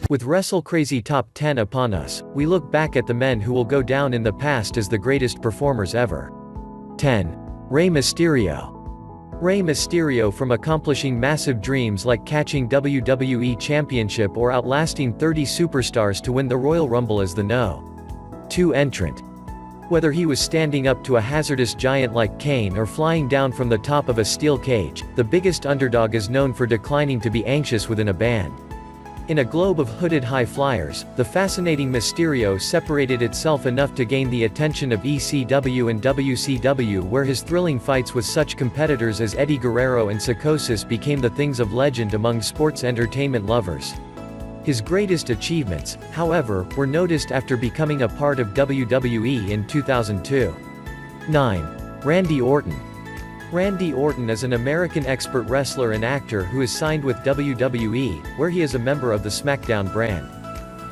With WrestleCrazy Top 10 upon us, we look back at the men who will go down in the past as the greatest performers ever. 10. Rey Mysterio. Rey Mysterio, from accomplishing massive dreams like catching WWE Championship or outlasting 30 superstars to win the Royal Rumble as the No. 2 entrant. Whether he was standing up to a hazardous giant like Kane or flying down from the top of a steel cage, the biggest underdog is known for declining to be anxious within a band. In a globe of hooded high flyers, the fascinating Mysterio separated itself enough to gain the attention of ECW and WCW, where his thrilling fights with such competitors as Eddie Guerrero and Psicosis became the things of legend among sports entertainment lovers. His greatest achievements, however, were noticed after becoming a part of WWE in 2002. 9. Randy Orton. Randy Orton is an American expert wrestler and actor who is signed with WWE, where he is a member of the SmackDown brand.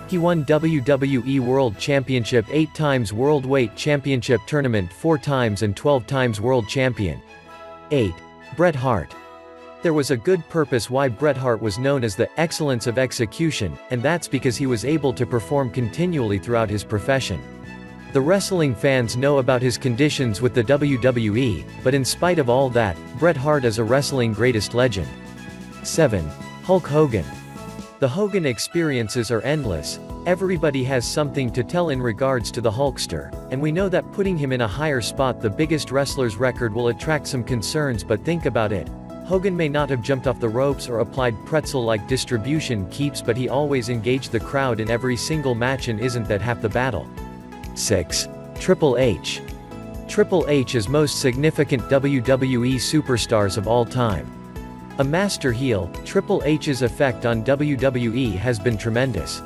He won WWE World Championship 8 times, World Weight Championship Tournament 4 times and 12 times World Champion. 8. Bret Hart. There was a good purpose why Bret Hart was known as the excellence of execution, and that's because he was able to perform continually throughout his profession. The wrestling fans know about his conditions with the WWE, but in spite of all that, Bret Hart is a wrestling greatest legend. 7. Hulk Hogan. The Hogan experiences are endless. Everybody has something to tell in regards to the Hulkster, and we know that putting him in a higher spot, the biggest wrestler's record, will attract some concerns, but think about it. Hogan may not have jumped off the ropes or applied pretzel-like distribution keeps, but he always engaged the crowd in every single match, and isn't that half the battle? 6. Triple H. Triple H is most significant WWE superstars of all time. A master heel, Triple H's effect on WWE has been tremendous.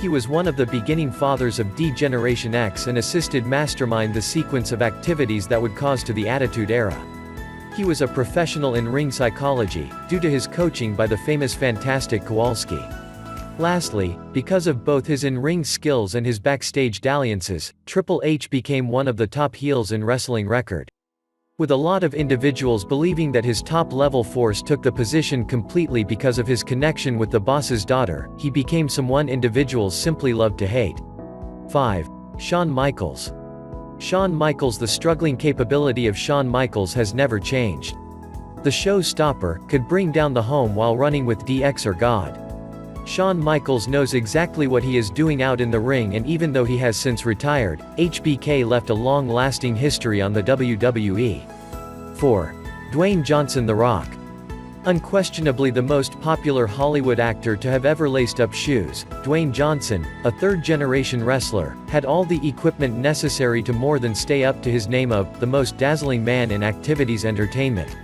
He was one of the beginning fathers of D-Generation X and assisted mastermind the sequence of activities that would cause to the Attitude Era. He was a professional in ring psychology, due to his coaching by the famous Fantastic Kowalski. Lastly, because of both his in-ring skills and his backstage dalliances, Triple H became one of the top heels in wrestling record. With a lot of individuals believing that his top-level force took the position completely because of his connection with the boss's daughter, he became someone individuals simply loved to hate. 5. Shawn Michaels. Shawn Michaels. The struggling capability of Shawn Michaels has never changed. The showstopper could bring down the home while running with DX or God. Shawn Michaels knows exactly what he is doing out in the ring, and even though he has since retired, HBK left a long-lasting history on the WWE. 4. Dwayne Johnson. The Rock. Unquestionably the most popular Hollywood actor to have ever laced up shoes, Dwayne Johnson, a third-generation wrestler, had all the equipment necessary to more than stay up to his name of the most dazzling man in activities entertainment.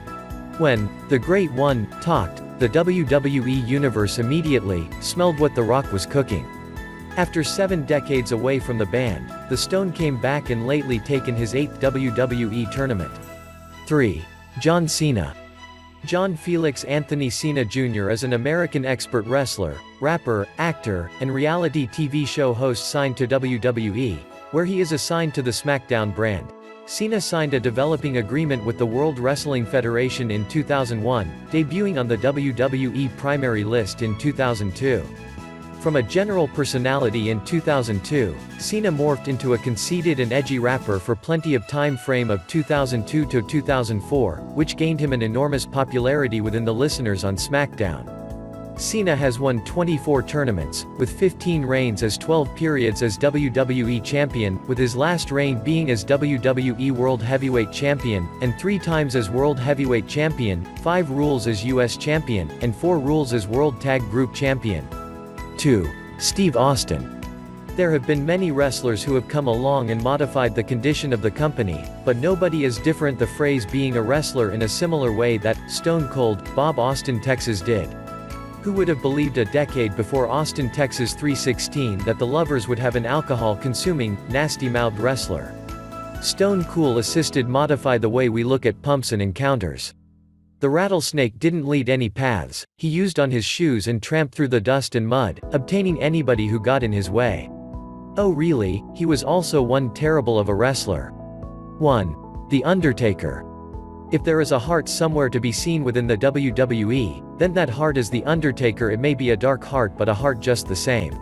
When the Great One talked, the WWE Universe immediately smelled what The Rock was cooking. After 7 decades away from the band, the Stone came back and lately taken his 8th WWE tournament. 3. John Cena. John Felix Anthony Cena Jr. is an American expert wrestler, rapper, actor, and reality TV show host signed to WWE, where he is assigned to the SmackDown brand. Cena signed a developing agreement with the World Wrestling Federation in 2001, debuting on the WWE primary list in 2002. From a general personality in 2002, Cena morphed into a conceited and edgy rapper for plenty of time frame of 2002 to 2004, which gained him an enormous popularity within the listeners on SmackDown. Cena has won 24 tournaments, with 15 reigns as 12 periods as WWE Champion, with his last reign being as WWE World Heavyweight Champion, and 3 times as World Heavyweight Champion, 5 rules as US Champion, and 4 rules as World Tag Group Champion. 2. Steve Austin. There have been many wrestlers who have come along and modified the condition of the company, but nobody is different, the phrase being a wrestler in a similar way that Stone Cold Bob Austin Texas did. Who would have believed a decade before Austin Texas 316 that the Lovers would have an alcohol-consuming, nasty-mouthed wrestler? Stone Cool assisted modify the way we look at pumps and encounters. The rattlesnake didn't lead any paths, he used on his shoes and tramped through the dust and mud, obtaining anybody who got in his way. Oh really, he was also one terrible of a wrestler. 1. The Undertaker. If there is a heart somewhere to be seen within the WWE, then that heart is The Undertaker. It may be a dark heart, but a heart just the same.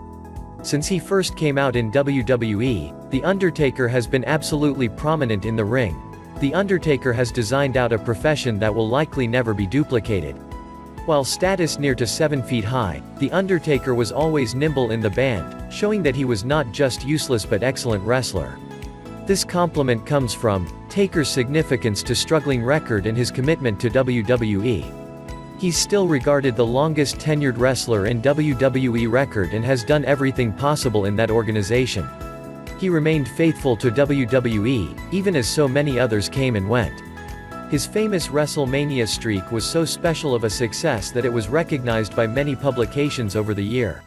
Since he first came out in WWE, The Undertaker has been absolutely prominent in the ring. The Undertaker has designed out a profession that will likely never be duplicated. While status near to 7 feet high, The Undertaker was always nimble in the band, showing that he was not just useless but excellent wrestler. This compliment comes from Taker's significance to struggling record and his commitment to WWE. He's still regarded the longest tenured wrestler in WWE record and has done everything possible in that organization. He remained faithful to WWE, even as so many others came and went. His famous WrestleMania streak was so special of a success that it was recognized by many publications over the year.